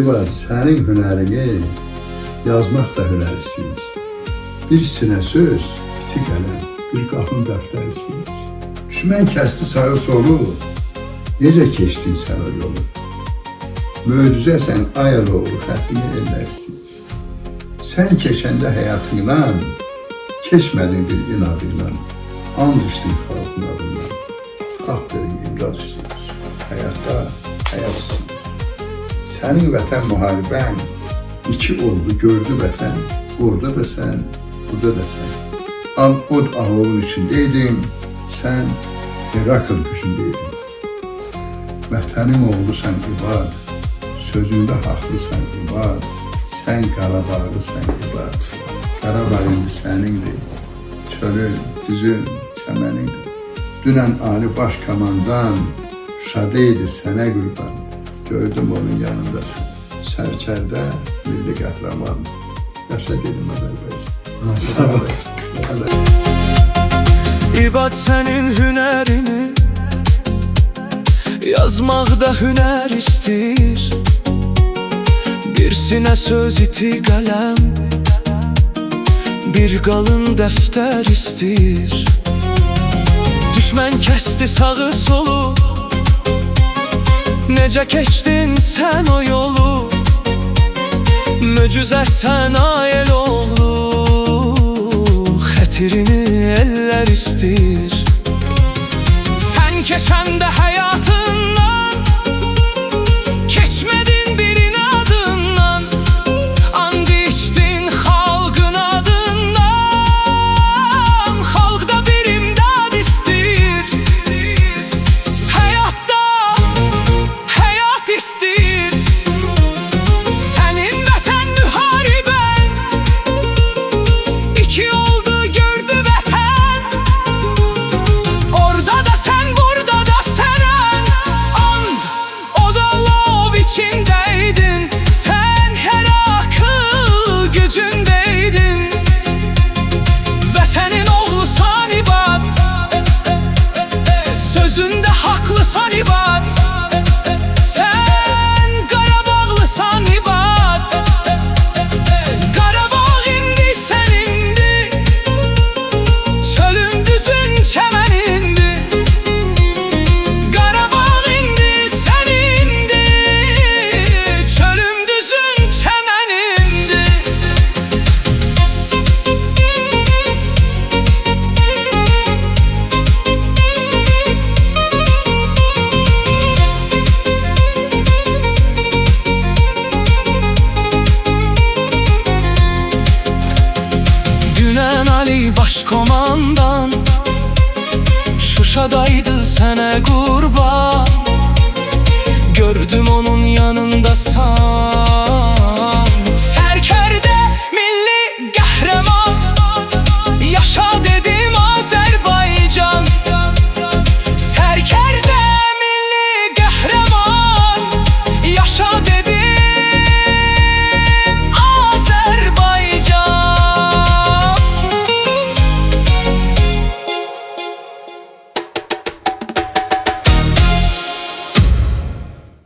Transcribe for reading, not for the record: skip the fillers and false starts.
İvad, sənin hünərini yazmaq da hünər istəyir. Bir sinə söz, iti qələm, bir qalın dəftər istəyir. Düşmən kəsdi sağı solu, necə keçdin sən o yolu? Möcüzəsən ayaloğlu, xətini eller istəyir. Sən keçəndə həyatından, keçmədin bir inadıyla, and içdin xalqın adından. Aferin, imdad istəyir. Həyatda həyat istəyir. Sənin vətən müharibən iki oldu, gördü vətən. Orada da sən, burada da sən. Al od alovun içindeydin, sən Herakl gücündeydin. Vətənin oğlusan İvad, sözündə haqlısan İvad. Sən Qarabağlısan İvad. Qarabağ indi sənindir, çölün, düzün, çəmənindir. Dünən Ali Baş Komandan Şuşadaydı sənə qurban. Gördüm onun yanındasın. Sərkərdə milli qəhrəman. Yaşa dedim Azərbaycan. İvad sənin hünərini yazmaqda hünər istəyir. Bir sinə söz iti qələm, bir qalın dəftər istəyir. Düşmən kəsdi sağı solu, necə keçdin sən o yolu? Möcüzəsən ayel oğlu, xətirini eller istəyir. Sən keçəndə həyatından, keçmədin bir inadından, and içdin xalqın adından. Xalqda bir imdad istəyir, həyatda həyat istəyir. Sənin vətən müharibən iki oldu, gördü vətən. Orada da sən, burada da sən. And o da lov içindeydin, sen Herakl gücündeydin. Vətənin oğlusan İvad, sözünde haqlısan İvad. Sen Qarabağlısan İvad. Qarabağ indi sənindi, çölün düzün çəmənindi. Qarabağ indi sənindi, çölün düzün çəmənindi. Dünən Ali Baş Komandan Şuşadaydı sənə qurban. Gördüm onun yanındasan.